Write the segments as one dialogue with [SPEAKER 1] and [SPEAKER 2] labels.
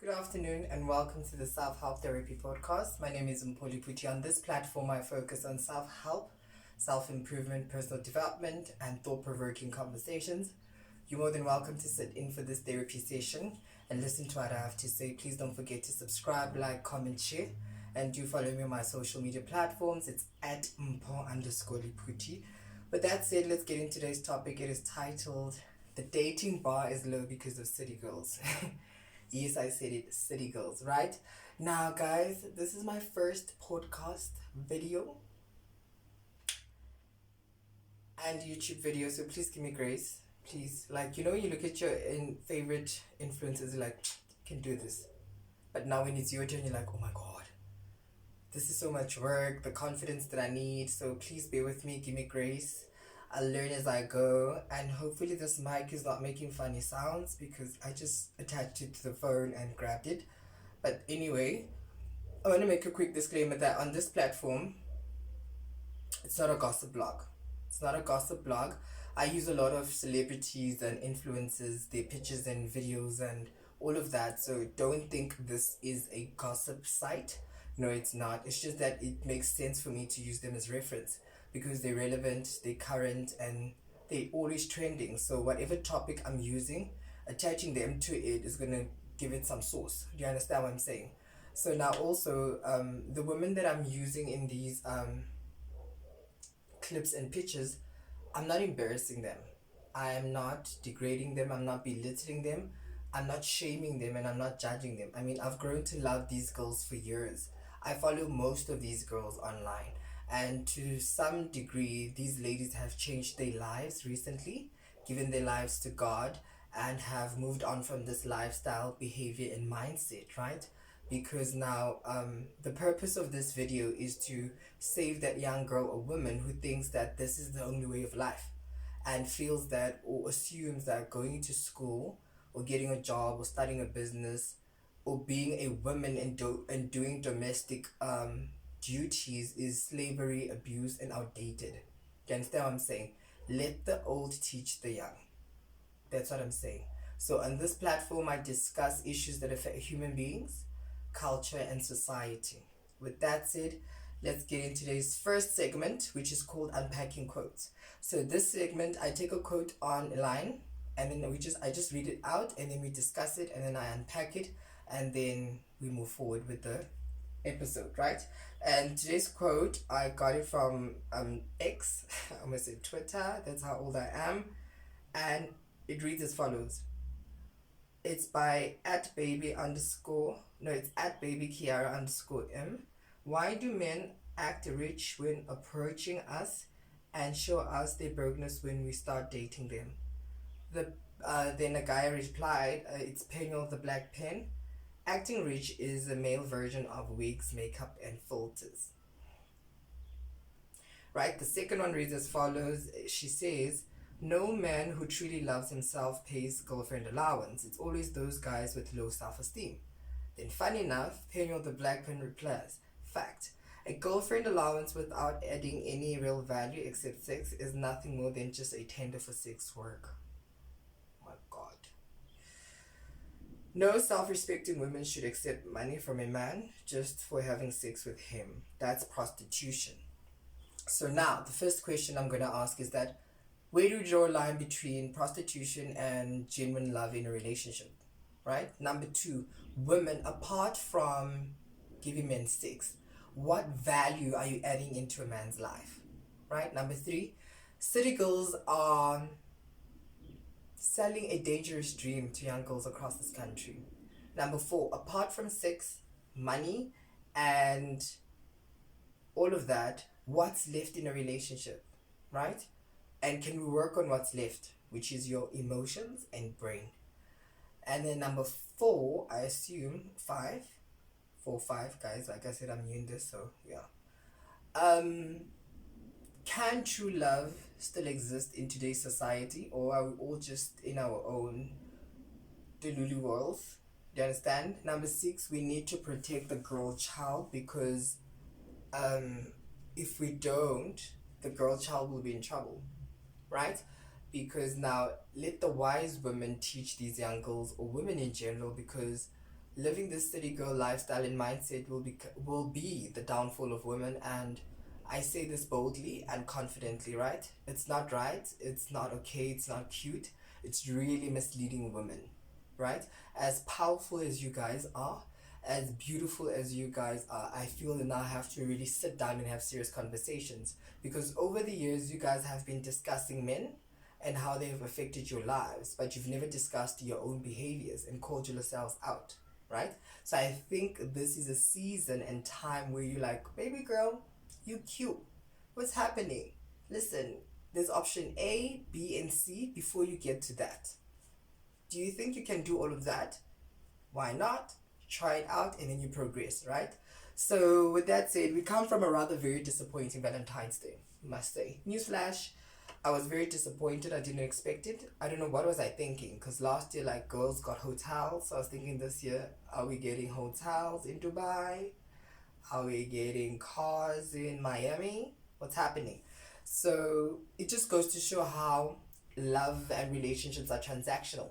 [SPEAKER 1] Good afternoon and welcome to the Self-Help Therapy Podcast. My name is Unrealistic. On this platform, I focus on self-help, self-improvement, personal development, and thought-provoking conversations. You're more than welcome to sit in for this therapy session and listen to what I have to say. Please don't forget to subscribe, like, comment, share, and do follow me on my social media platforms. It's at mpo_liputi. With that said, let's get into today's topic. It is titled, The Dating Bar is Low Because of City Girls. Yes, I said it, city girls, right? Now, guys, this is my first podcast video and YouTube video, so please give me grace. Please, you look at your favorite influencers, like, can do this. But now when it's your turn, you're like, oh my God, this is so much work, the confidence that I need. So please bear with me, give me grace. I'll learn as I go, and hopefully this mic is not making funny sounds because I just attached it to the phone and grabbed it. But anyway, I want to make a quick disclaimer that on this platform, it's not a gossip blog. It's not a gossip blog. I use a lot of celebrities and influencers, their pictures and videos and all of that. So don't think this is a gossip site. No, it's not. It's just that it makes sense for me to use them as reference because they're relevant, they're current, and they're always trending. So whatever topic I'm using, attaching them to it is going to give it some source. Do you understand what I'm saying? So now also, the women that I'm using in these clips and pictures, I'm not embarrassing them. I am not degrading them. I'm not belittling them. I'm not shaming them, and I'm not judging them. I mean, I've grown to love these girls for years. I follow most of these girls online. And to some degree, these ladies have changed their lives recently, given their lives to God, and have moved on from this lifestyle, behavior, and mindset, right? Because now the purpose of this video is to save that young girl or woman who thinks that this is the only way of life and feels that or assumes that going to school or getting a job or starting a business or being a woman and doing domestic duties is slavery, abuse, and outdated. Do you understand what I'm saying? Let the old teach the young. That's what I'm saying. So on this platform, I discuss issues that affect human beings, culture, and society. With that said, let's get into today's first segment, which is called Unpacking Quotes. So this segment, I take a quote online, and then I just read it out, and then we discuss it, and then I unpack it, and then we move forward with the episode, right? And today's quote, I got it from X, I almost said Twitter, that's how old I am, and it reads as follows. It's by it's at baby Kiara _M. Why do men act rich when approaching us and show us their brokenness when we start dating them? Then a guy replied, it's Penny the Black Pen. Acting rich is a male version of wigs, makeup, and filters. Right? The second one reads as follows. She says, no man who truly loves himself pays girlfriend allowance. It's always those guys with low self-esteem. Then funny enough, Penny the Black Pen replies, fact. A girlfriend allowance without adding any real value except sex is nothing more than just a tender for sex work. My God. No self-respecting woman should accept money from a man just for having sex with him. That's prostitution. So now, the first question I'm going to ask is that, where do you draw a line between prostitution and genuine love in a relationship? Right? Number two, women, apart from giving men sex, what value are you adding into a man's life? Right? Number three, city girls are selling a dangerous dream to young girls across this country. Number four, apart from sex, money, and all of that, what's left in a relationship, right? And can we work on what's left, which is your emotions and brain? And then number four, I assume five, guys. Like I said, I'm new in this, so yeah. Can true love still exist in today's society, or are we all just in our own delulu worlds? Do you understand? Number six, we need to protect the girl child because if we don't, the girl child will be in trouble, right? Because now let the wise women teach these young girls or women in general, because living this city girl lifestyle and mindset will be the downfall of women. And I say this boldly and confidently, right? It's not right, it's not okay, it's not cute, it's really misleading women, right? As powerful as you guys are, as beautiful as you guys are, I feel that now I have to really sit down and have serious conversations, because over the years you guys have been discussing men and how they have affected your lives, but you've never discussed your own behaviors and called yourselves out, right? So I think this is a season and time where you're like, baby girl, you cute. What's happening? Listen, there's option A, B, and C before you get to that. Do you think you can do all of that? Why not? Try it out and then you progress, right? So, with that said, we come from a rather very disappointing Valentine's Day, must say. Newsflash, I was very disappointed. I didn't expect it. I don't know what was I thinking, because last year, like, girls got hotels. So I was thinking this year, are we getting hotels in Dubai? Are we getting cars in Miami? What's happening? So it just goes to show how love and relationships are transactional.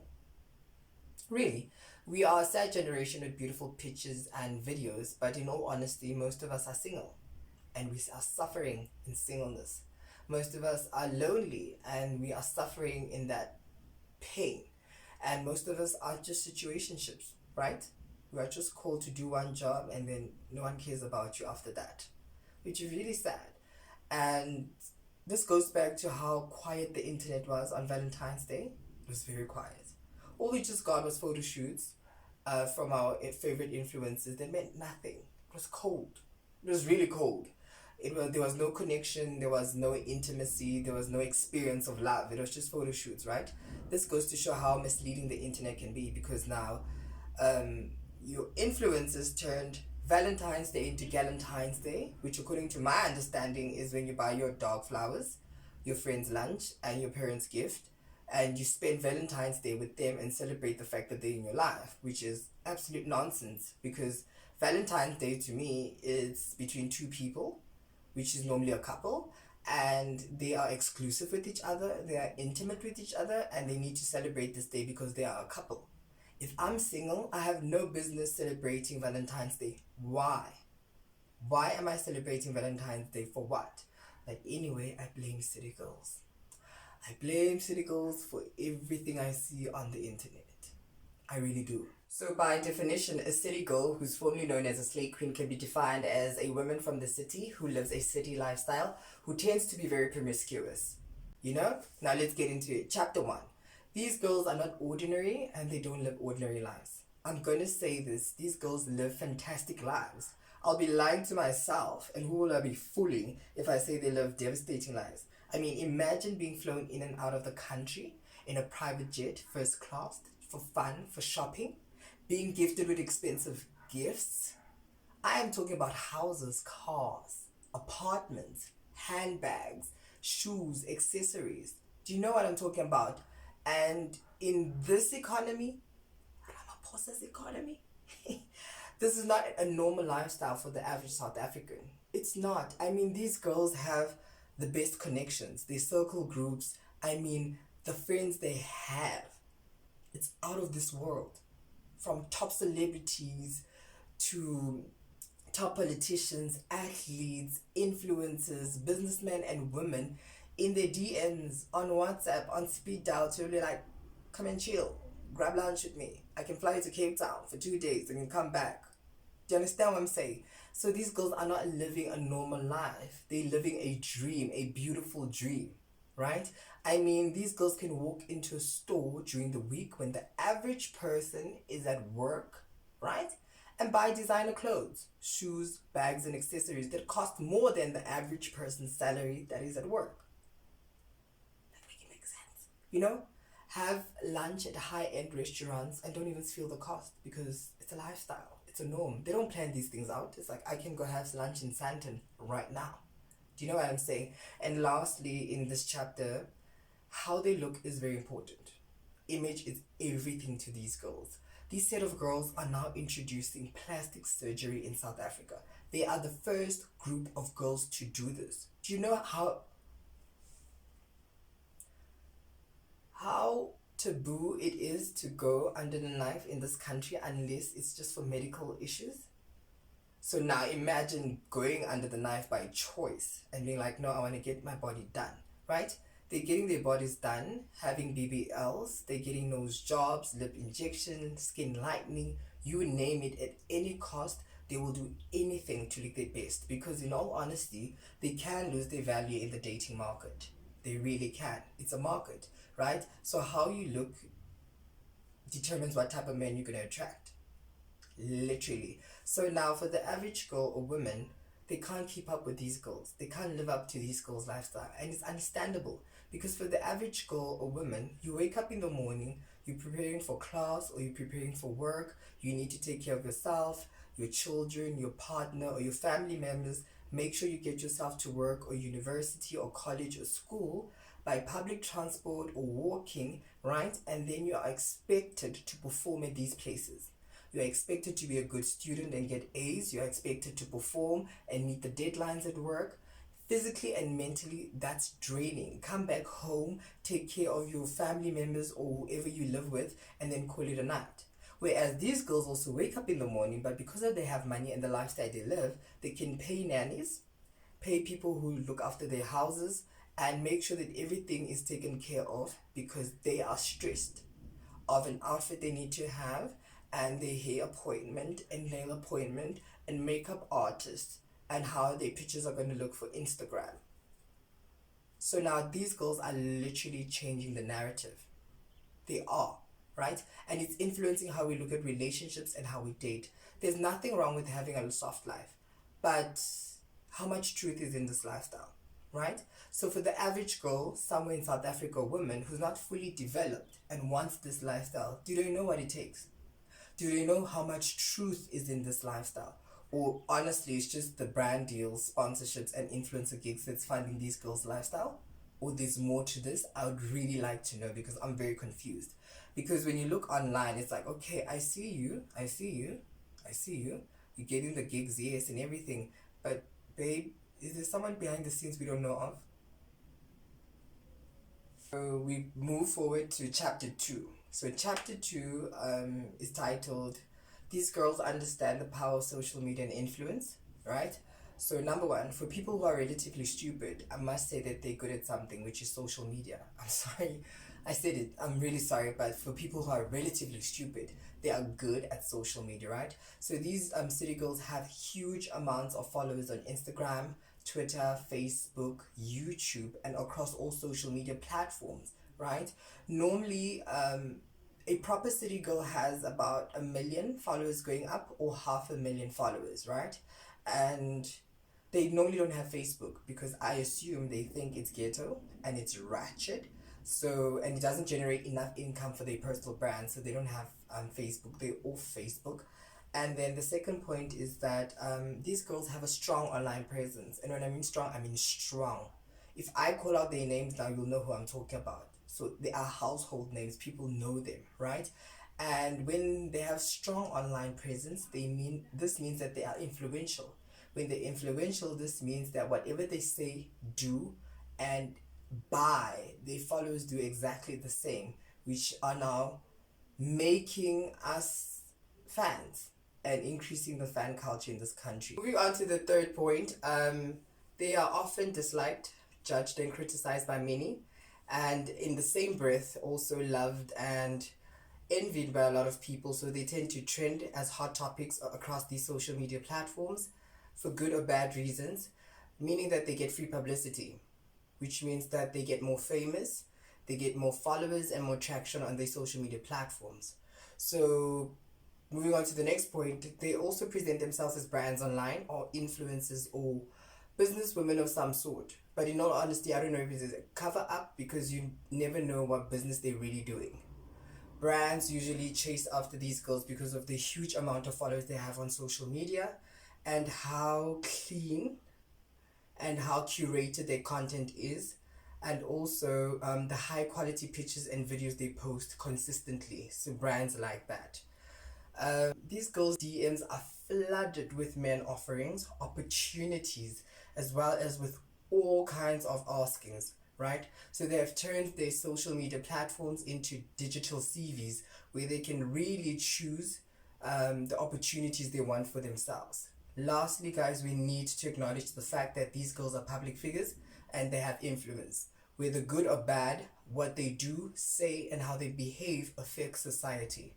[SPEAKER 1] Really, we are a sad generation with beautiful pictures and videos, but in all honesty, most of us are single and we are suffering in singleness. Most of us are lonely and we are suffering in that pain. And most of us are just situationships, right? We are just called to do one job and then no one cares about you after that, which is really sad. And this goes back to how quiet the internet was on Valentine's Day. It was very quiet. All we just got was photo shoots from our favorite influencers. They meant nothing. It was cold. It was really cold. There was no connection, there was no intimacy, there was no experience of love. It was just photo shoots, right? This goes to show how misleading the internet can be, because now your influencers turned Valentine's Day into Galentine's Day, which according to my understanding is when you buy your dog flowers, your friend's lunch, and your parents' gift, and you spend Valentine's Day with them and celebrate the fact that they're in your life, which is absolute nonsense, because Valentine's Day to me is between two people, which is normally a couple, and they are exclusive with each other, they are intimate with each other, and they need to celebrate this day because they are a couple. If I'm single, I have no business celebrating Valentine's Day. Why? Why am I celebrating Valentine's Day for what? But anyway, I blame city girls. I blame city girls for everything I see on the internet. I really do. So by definition, a city girl who's formerly known as a slay queen can be defined as a woman from the city who lives a city lifestyle, who tends to be very promiscuous. You know? Now let's get into it. Chapter 1. These girls are not ordinary and they don't live ordinary lives. I'm going to say this. These girls live fantastic lives. I'll be lying to myself, and who will I be fooling if I say they live devastating lives? I mean, imagine being flown in and out of the country in a private jet, first class, for fun, for shopping, being gifted with expensive gifts. I am talking about houses, cars, apartments, handbags, shoes, accessories. Do you know what I'm talking about? And in this economy, Ramaphosa's economy, this is not a normal lifestyle for the average South African. It's not. I mean, these girls have the best connections, their circle groups. I mean, the friends they have. It's out of this world. From top celebrities to top politicians, athletes, influencers, businessmen, and women in their DMs, on WhatsApp, on speed dial to really like, come and chill, grab lunch with me. I can fly you to Cape Town for 2 days and you come back. Do you understand what I'm saying? So these girls are not living a normal life. They're living a dream, a beautiful dream, right? I mean, these girls can walk into a store during the week when the average person is at work, right? And buy designer clothes, shoes, bags, and accessories that cost more than the average person's salary that is at work. That really makes sense. You know? Have lunch at high-end restaurants and don't even feel the cost, because it's a lifestyle. It's a norm. They don't plan these things out. It's like, I can go have lunch in Santon right now. Do you know what I'm saying? And lastly, in this chapter, how they look is very important. Image is everything to these girls. These set of girls are now introducing plastic surgery in South Africa. They are the first group of girls to do this. Do you know how taboo it is to go under the knife in this country unless it's just for medical issues. So now imagine going under the knife by choice and being like, no, I want to get my body done, right? They're getting their bodies done, having BBLs, they're getting nose jobs, lip injection, skin lightening, you name it, at any cost. They will do anything to look their best because, in all honesty, they can lose their value in the dating market. They really can. It's a market, right? So, how you look determines what type of men you're going to attract, literally. So now for the average girl or woman, they can't keep up with these girls, they can't live up to these girls lifestyle, and it's understandable because for the average girl or woman, you wake up in the morning, you're preparing for class or you're preparing for work, you need to take care of yourself, your children, your partner, or your family members. Make sure you get yourself to work or university or college or school by public transport or walking, right? And then you are expected to perform at these places. You're expected to be a good student and get A's. You're expected to perform and meet the deadlines at work. Physically and mentally, that's draining. Come back home, take care of your family members or whoever you live with, and then call it a night. Whereas these girls also wake up in the morning, but because of they have money and the lifestyle they live, they can pay nannies, pay people who look after their houses, and make sure that everything is taken care of because they are stressed of an outfit they need to have and their hair appointment and nail appointment and makeup artist and how their pictures are going to look for Instagram. So now these girls are literally changing the narrative. They are, right? And it's influencing how we look at relationships and how we date. There's nothing wrong with having a soft life, but how much truth is in this lifestyle, right? So for the average girl somewhere in South Africa, woman who's not fully developed and wants this lifestyle, do they know what it takes? Do they know how much truth is in this lifestyle? Or honestly, it's just the brand deals, sponsorships, and influencer gigs that's funding these girls' lifestyle? Or there's more to this? I would really like to know because I'm very confused. Because when you look online, it's like, okay, I see you, I see you, I see you. You're getting the gigs, yes, and everything. But, babe, is there someone behind the scenes we don't know of? So we move forward to chapter 2. So chapter 2 is titled These Girls Understand the Power of Social Media and Influence, right? So number one, for people who are relatively stupid, I must say that they're good at something, which is social media. I'm sorry, I said it. I'm really sorry, but for people who are relatively stupid, they are good at social media, right? So these city girls have huge amounts of followers on Instagram, Twitter, Facebook, YouTube, and across all social media platforms, right? Normally, a proper city girl has about 1 million followers going up or 500,000 followers, right? And they normally don't have Facebook because I assume they think it's ghetto and it's ratchet. So, and it doesn't generate enough income for their personal brand, so they don't have Facebook, they're off Facebook. And then the second point is that these girls have a strong online presence. And when I mean strong, I mean strong. If I call out their names now, you'll know who I'm talking about. So they are household names, people know them, right? And when they have strong online presence, this means that they are influential. When they're influential, this means that whatever they say, do, and buy, their followers do exactly the same, which are now making us fans and increasing the fan culture in this country. Moving on to the third point, they are often disliked, judged, and criticized by many, and in the same breath, also loved and envied by a lot of people. So they tend to trend as hot topics across these social media platforms for good or bad reasons, meaning that they get free publicity, which means that they get more famous, they get more followers and more traction on their social media platforms. So moving on to the next point, they also present themselves as brands online or influencers or business women of some sort. But in all honesty, I don't know if it's a cover up because you never know what business they're really doing. Brands usually chase after these girls because of the huge amount of followers they have on social media and how clean and how curated their content is, and also the high quality pictures and videos they post consistently. So brands like that. These girls' DMs are flooded with men offerings, opportunities, as well as with all kinds of askings. right? So they have turned their social media platforms into digital CVs where they can really choose the opportunities they want for themselves. Lastly, guys, we need to acknowledge the fact that these girls are public figures and they have influence. Whether good or bad, what they do, say, and how they behave affects society.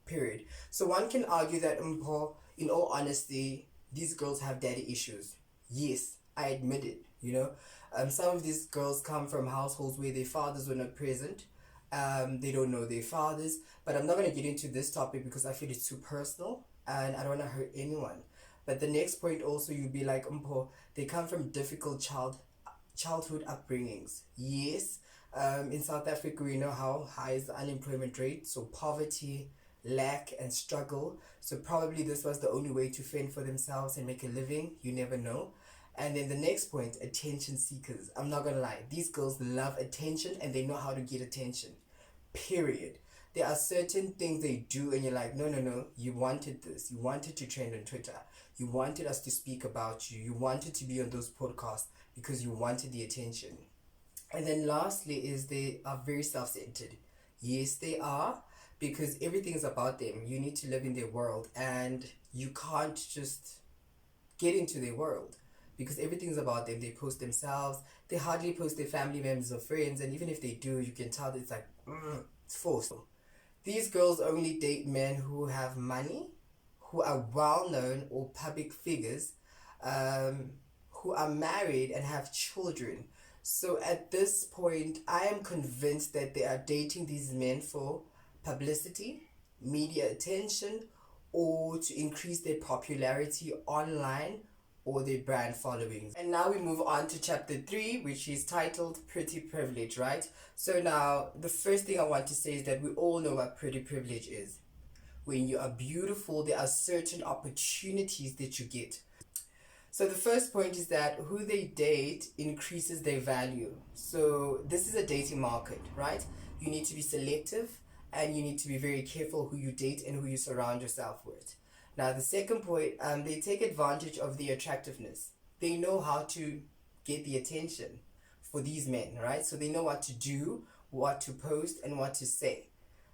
[SPEAKER 1] Period. So one can argue that, in all honesty, these girls have daddy issues. Yes, I admit it. Some of these girls come from households where their fathers were not present. They don't know their fathers. But I'm not gonna get into this topic because I feel it's too personal and I don't wanna hurt anyone. But the next point also, you'd be like, they come from difficult childhood upbringings. Yes, in South Africa, we know how high is the unemployment rate, so poverty, lack, and struggle. So probably this was the only way to fend for themselves and make a living. You never know. And then the next point, attention seekers. I'm not gonna lie, these girls love attention and they know how to get attention. Period. There are certain things they do, and you're like, no, no, no, you wanted this. You wanted to trend on Twitter. You wanted us to speak about you. You wanted to be on those podcasts because you wanted the attention. And then lastly is they are very self-centered. Yes, they are, because everything is about them. You need to live in their world and you can't just get into their world because everything is about them. They post themselves. They hardly post their family members or friends, and even if they do, you can tell that it's like it's forced. These girls only date men who have money, who are well known or public figures, um, who are married and have children. So at this point, I am convinced that they are dating these men for publicity, media attention, or to increase their popularity online or their brand followings. And now we move on to chapter 3, which is titled Pretty Privilege, right? So now, the first thing I want to say is that we all know what pretty privilege is. When you are beautiful, there are certain opportunities that you get. So the first point is that who they date increases their value. So this is a dating market, right? You need to be selective and you need to be very careful who you date and who you surround yourself with. Now the second point, they take advantage of the attractiveness. They know how to get the attention for these men, right? So they know what to do, what to post, and what to say,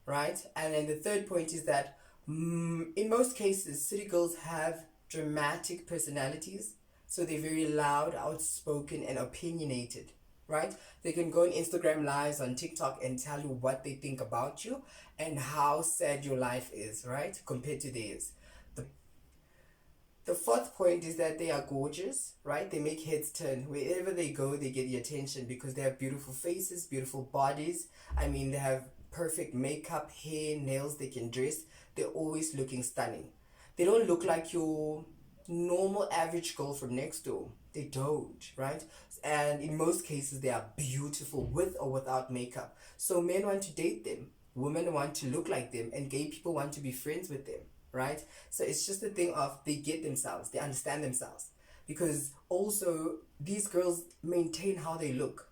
[SPEAKER 1] right? And then the third point is that in most cases, city girls have dramatic personalities, so they're very loud, outspoken, and opinionated, right? They can go on Instagram lives, on TikTok, and tell you what they think about you and how sad your life is, right, compared to theirs. The fourth point is that they are gorgeous, right? They make heads turn. Wherever they go, they get the attention because they have beautiful faces, beautiful bodies. I mean, they have perfect makeup, hair, nails, they can dress. They're always looking stunning. They don't look like your normal average girl from next door. They don't, right? And in most cases, they are beautiful with or without makeup. So men want to date them, women want to look like them, and gay people want to be friends with them, right? So it's just a thing of they get themselves, they understand themselves. Because also, these girls maintain how they look.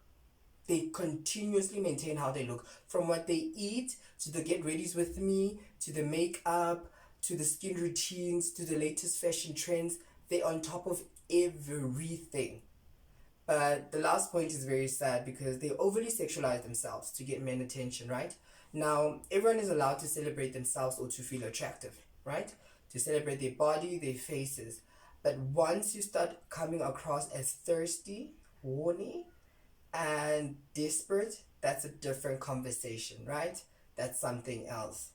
[SPEAKER 1] They continuously maintain how they look, from what they eat to the get readies with me to the makeup to the skin routines to the latest fashion trends. They're on top of everything. But the last point is very sad because they overly sexualize themselves to get men attention, right? Now, everyone is allowed to celebrate themselves or to feel attractive, right? To celebrate their body, their faces. But once you start coming across as thirsty, horny, and desperate, that's a different conversation, right? That's something else.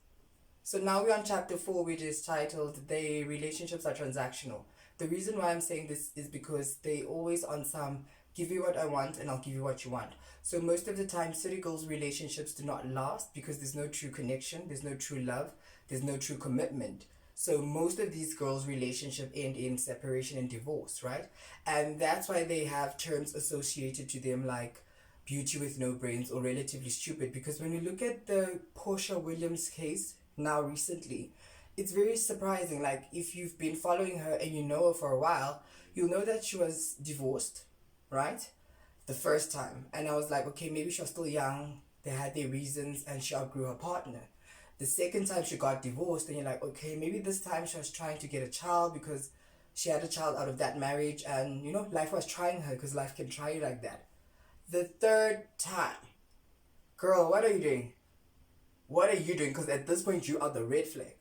[SPEAKER 1] So now we're on chapter 4, which is titled "The Relationships Are Transactional." The reason why I'm saying this is because they always on some give you what I want and I'll give you what you want. So most of the time, city girls' relationships do not last because there's no true connection, there's no true love, there's no true commitment. So most of these girls' relationship end in separation and divorce, right? And that's why they have terms associated to them like beauty with no brains or relatively stupid. Because when you look at the Portia Williams case now recently, it's very surprising. Like if you've been following her and you know her for a while, you'll know that she was divorced, right? The first time. And I was like, okay, maybe she was still young, they had their reasons, and she outgrew her partner. The second time she got divorced, and you're like, okay, maybe this time she was trying to get a child because she had a child out of that marriage, and life was trying her because life can try you like that. The third time, girl, what are you doing? What are you doing? Because at this point, you are the red flag.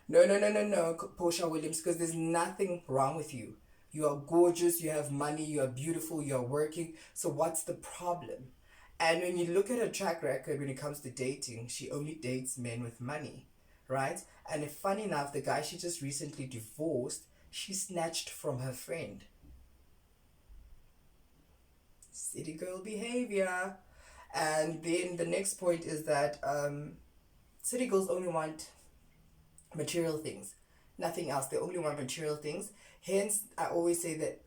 [SPEAKER 1] No, no, no, no, no, Portia Williams, because there's nothing wrong with you. You are gorgeous, you have money, you are beautiful, you are working. So what's the problem? And when you look at her track record when it comes to dating, she only dates men with money, right? And if funny enough, the guy she just recently divorced, she snatched from her friend. City girl behavior. And then the next point is that city girls only want material things, nothing else. They only want material things. Hence, I always say that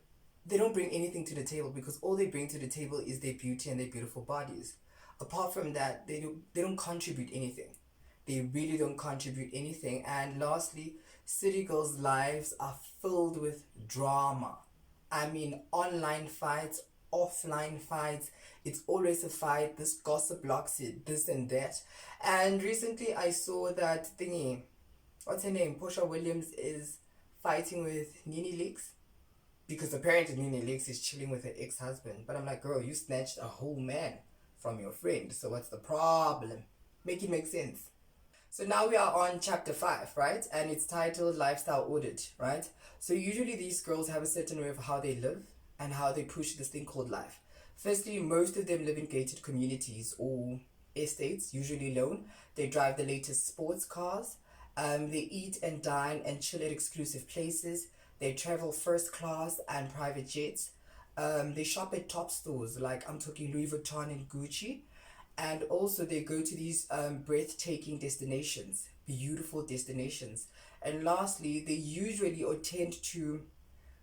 [SPEAKER 1] they don't bring anything to the table because all they bring to the table is their beauty and their beautiful bodies. Apart from that, they don't contribute anything. They really don't contribute anything. And lastly, city girls' lives are filled with drama. I mean, online fights, offline fights. It's always a fight. This gossip blocks it, this and that. And recently, I saw that thingy. What's her name? Portia Williams is fighting with Nene Leakes because apparently Nene Leakes is chilling with her ex-husband. But I'm like, girl, you snatched a whole man from your friend. So what's the problem? Make it make sense. So now we are on chapter 5, right? And it's titled Lifestyle Audit, right? So usually these girls have a certain way of how they live and how they push this thing called life. Firstly, most of them live in gated communities or estates, usually alone. They drive the latest sports cars. They eat and dine and chill at exclusive places. They travel first class and private jets. They shop at top stores like I'm talking Louis Vuitton and Gucci, and also they go to these breathtaking destinations, beautiful destinations. And lastly, they usually or tend to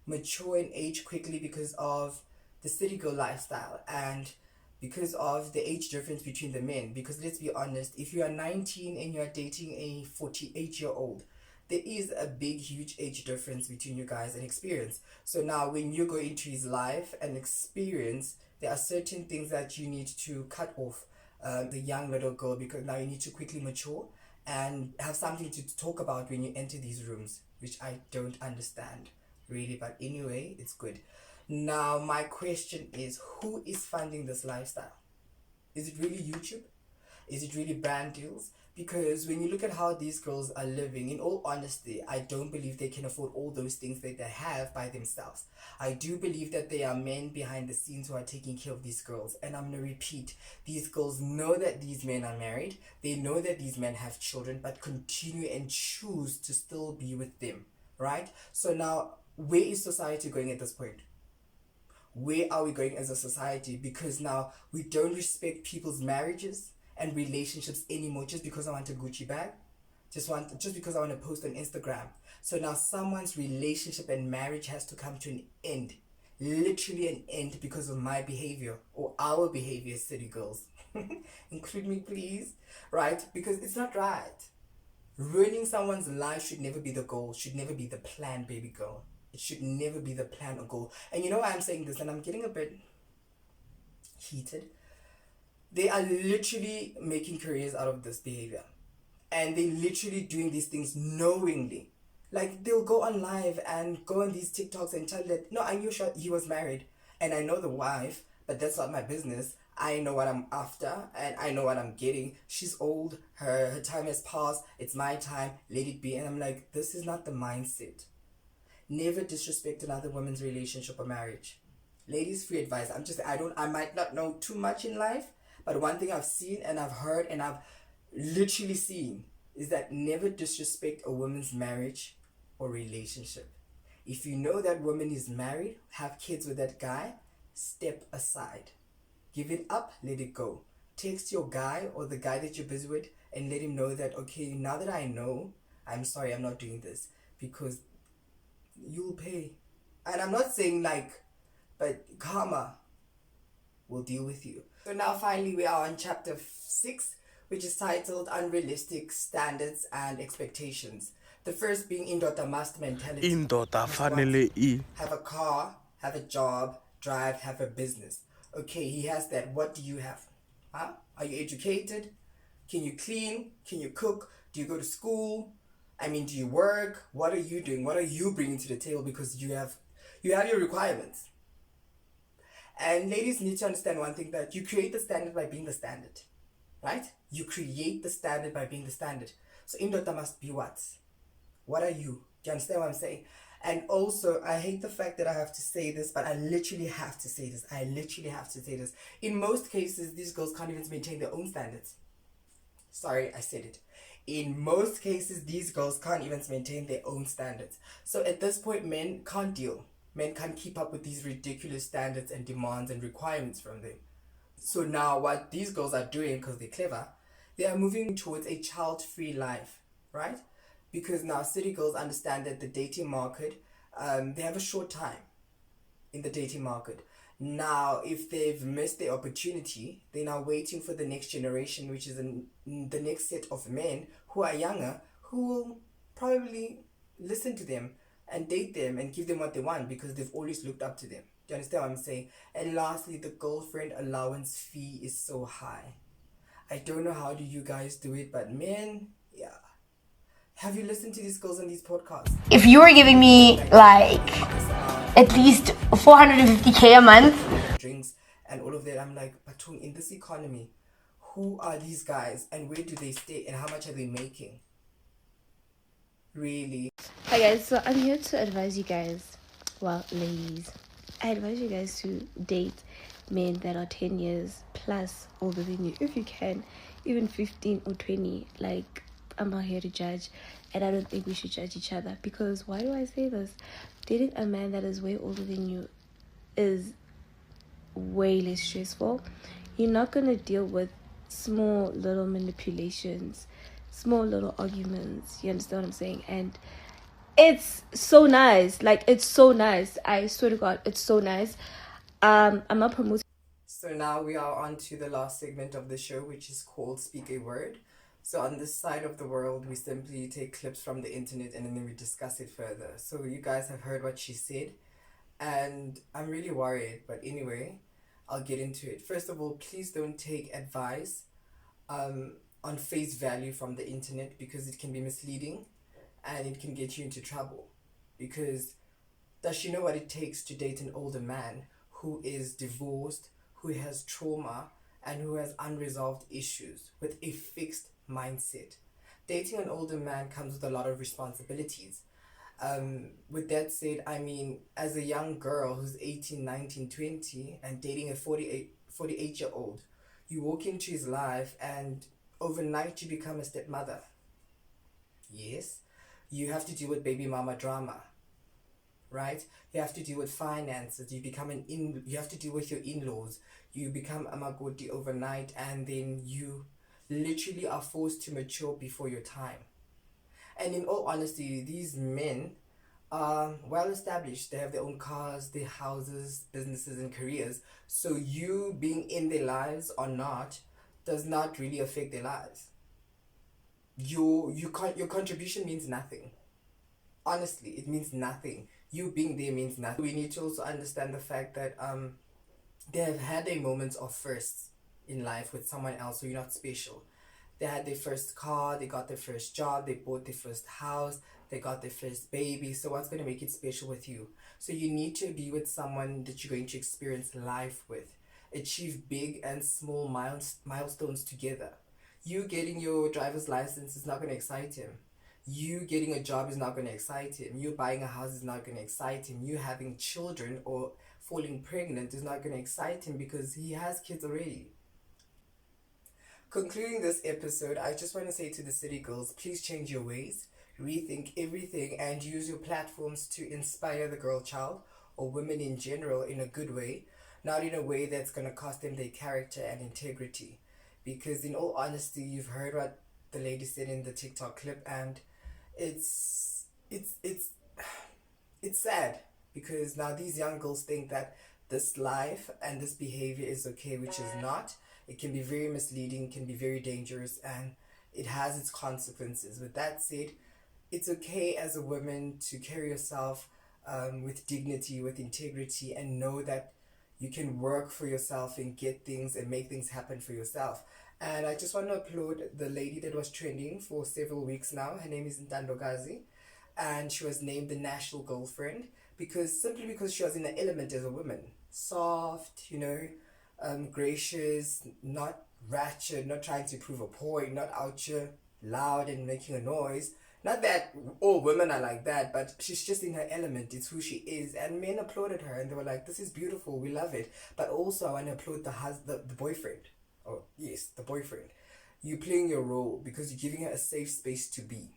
[SPEAKER 1] mature and age quickly because of the city girl lifestyle and because of the age difference between the men. Because let's be honest, if you are 19 and you are dating a 48-year-old, there is a big, huge age difference between you guys and experience. So now, when you go into his life and experience, there are certain things that you need to cut off the young little girl because now you need to quickly mature and have something to talk about when you enter these rooms, which I don't understand really. But anyway, it's good. Now, my question is, who is funding this lifestyle? Is it really YouTube? Is it really brand deals? Because when you look at how these girls are living, in all honesty, I don't believe they can afford all those things that they have by themselves. I do believe that there are men behind the scenes who are taking care of these girls. And I'm going to repeat, these girls know that these men are married. They know that these men have children, but continue and choose to still be with them. Right? So now, where is society going at this point? Where are we going as a society? Because now we don't respect people's marriages and relationships anymore just because I want a Gucci bag, just because I want to post on Instagram. So now someone's relationship and marriage has to come to an end, literally an end, because of my behavior or our behavior, city girls. Include me, please, right? Because it's not right. Ruining someone's life should never be the goal, should never be the plan, baby girl. It should never be the plan or goal. And you know why I'm saying this, and I'm getting a bit heated. They are literally making careers out of this behavior. And they literally doing these things knowingly. Like they'll go on live and go on these TikToks and tell that, no, I knew he was married and I know the wife, but that's not my business. I know what I'm after and I know what I'm getting. She's old, her time has passed, it's my time, let it be. And I'm like, this is not the mindset. Never disrespect another woman's relationship or marriage. Ladies, free advice. I might not know too much in life, but one thing I've seen and I've heard and I've literally seen is that never disrespect a woman's marriage or relationship. If you know that woman is married, have kids with that guy, step aside. Give it up, let it go. Text your guy or the guy that you're busy with and let him know that, okay, now that I know, I'm sorry, I'm not doing this because you'll pay. And I'm not saying like, but karma will deal with you. So now finally we are on chapter 6, which is titled Unrealistic Standards and Expectations. The first being indoda must mentality.
[SPEAKER 2] Indoda
[SPEAKER 1] Must what?
[SPEAKER 2] fanele
[SPEAKER 1] Have a car, have a job, drive, have a business. Okay, he has that. What do you have? Huh? Are you educated? Can you clean? Can you cook? Do you go to school? I mean, do you work? What are you doing? What are you bringing to the table? Because you have your requirements. And ladies need to understand one thing, that you create the standard by being the standard, right? You create the standard by being the standard. So indota must be what? What are you? Do you understand what I'm saying? And also, I hate the fact that I have to say this, but I literally have to say this. I literally have to say this. In most cases, these girls can't even maintain their own standards. Sorry, I said it. In most cases, these girls can't even maintain their own standards. So at this point, men can't deal. Men can't keep up with these ridiculous standards and demands and requirements from them. So now, what these girls are doing, because they're clever, they are moving towards a child-free life, right? Because now city girls understand that the dating market, they have a short time in the dating market. Now, if they've missed the opportunity, they're now waiting for the next generation, which is the next set of men who are younger, who will probably listen to them and date them and give them what they want because they've always looked up to them. Do you understand what I'm saying? And lastly, the girlfriend allowance fee is so high. I don't know how do you guys do it, but man, yeah. Have you listened to these girls on these podcasts?
[SPEAKER 2] If you were giving me like at least 450K a month,
[SPEAKER 1] drinks and all of that, I'm like, but in this economy, who are these guys and where do they stay and how much are they making? Really?
[SPEAKER 2] Hi guys, so I'm here to advise you guys, well, ladies, I advise you guys to date men that are 10 years plus older than you, if you can, even 15 or 20. Like, I'm not here to judge, and I don't think we should judge each other, because why do I say this? Dating a man that is way older than you is way less stressful. You're not gonna deal with small little manipulations, small little arguments. You understand what I'm saying? And it's so nice. Like, it's so nice. I swear to God, it's so nice. I'm not promoting.
[SPEAKER 1] So now we are on to the last segment of the show, which is called Speak a Word. So on this side of the world, we simply take clips from the internet and then we discuss it further. So you guys have heard what she said, and I'm really worried. But anyway, I'll get into it. First of all, please don't take advice on face value from the internet because it can be misleading and it can get you into trouble. Because does she know what it takes to date an older man who is divorced, who has trauma, and who has unresolved issues with a fixed mindset? Dating an older man comes with a lot of responsibilities. With that said, I mean, as a young girl who's 18, 19, 20, and dating a 48-year-old, you walk into his life and overnight you become a stepmother. Yes, you have to deal with baby mama drama, right? You have to deal with finances. You have to deal with your in-laws. You become a magoti overnight, and then you literally are forced to mature before your time. And in all honesty, these men are well established. They have their own cars, their houses, businesses, and careers. So you being in their lives or not does not really affect their lives. Your contribution means nothing. Honestly, it means nothing. You being there means nothing. We need to also understand the fact that they have had a moments of firsts in life with someone else, so you're not special. They had their first car, they got their first job, they bought their first house, they got their first baby. So what's going to make it special with you? So you need to be with someone that you're going to experience life with. Achieve big and small milestones together. You getting your driver's license is not going to excite him. You getting a job is not going to excite him. You buying a house is not going to excite him. You having children or falling pregnant is not going to excite him because he has kids already. Concluding this episode, I just want to say to the city girls, please change your ways, rethink everything, and use your platforms to inspire the girl child or women in general in a good way, not in a way that's going to cost them their character and integrity. Because in all honesty, you've heard what the lady said in the TikTok clip, and it's it's it's it's sad because now these young girls think that this life and this behavior is okay, which is not. It can be very misleading, can be very dangerous, and it has its consequences. With that said, it's okay as a woman to carry yourself with dignity, with integrity, and know that you can work for yourself and get things and make things happen for yourself. And I just want to applaud the lady that was trending for several weeks now. Her name is Ntandokazi, and she was named the national girlfriend because simply because she was in the element as a woman. soft, gracious, not ratchet, not trying to prove a point, not out here loud and making a noise. Not that all women are like that, but she's just in her element. It's who she is. And men applauded her and they were like, this is beautiful, we love it. But also, I want to applaud the boyfriend. Oh, yes, the boyfriend. You playing your role because you're giving her a safe space to be,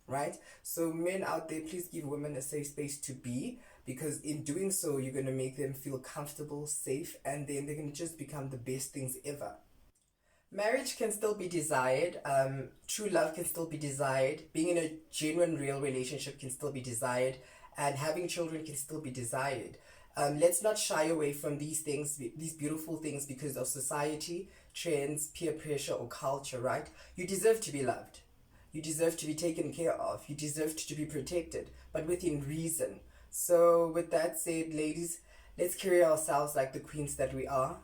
[SPEAKER 1] right? So, men out there, please give women a safe space to be, because in doing so, you're going to make them feel comfortable, safe, and then they're going to just become the best things ever. Marriage can still be desired. True love can still be desired. Being in a genuine, real relationship can still be desired. And having children can still be desired. Let's not shy away from these things, these beautiful things, because of society, trends, peer pressure, or culture, right? You deserve to be loved. You deserve to be taken care of. You deserve to be protected, but within reason. So, with that said, ladies, let's carry ourselves like the queens that we are.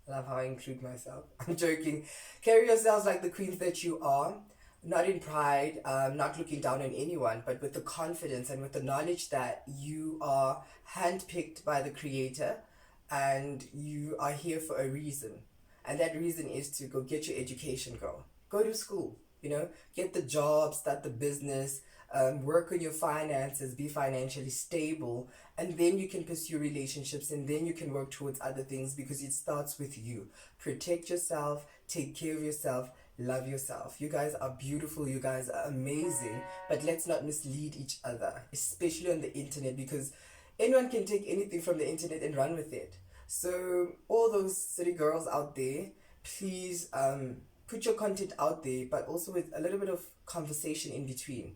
[SPEAKER 1] I love how I include myself. I'm joking. Carry yourselves like the queens that you are, not in pride, not looking down on anyone, but with the confidence and with the knowledge that you are handpicked by the Creator and you are here for a reason. And that reason is to go get your education, girl. Go to school, get the job, start the business, work on your finances, be financially stable, and then you can pursue relationships and then you can work towards other things, because it starts with you. Protect yourself, take care of yourself, love yourself. You guys are beautiful, you guys are amazing, but let's not mislead each other, especially on the internet, because anyone can take anything from the internet and run with it. So, all those city girls out there, please put your content out there, but also with a little bit of conversation in between.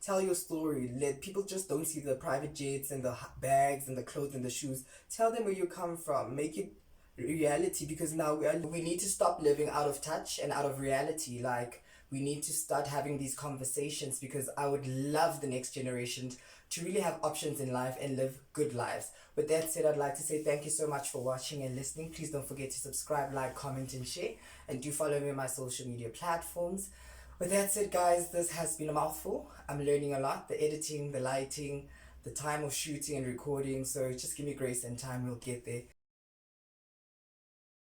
[SPEAKER 1] Tell your story. Let people just don't see the private jets and the bags and the clothes and the shoes. Tell them where you come from. Make it reality, because now we need to stop living out of touch and out of reality. Like, we need to start having these conversations, because I would love the next generation to really have options in life and live good lives. With that said, I'd like to say thank you so much for watching and listening. Please don't forget to subscribe, like, comment, and share. And do follow me on my social media platforms. With that said, guys, this has been a mouthful. I'm learning a lot. The editing, the lighting, the time of shooting and recording. So just give me grace and time. We'll get there.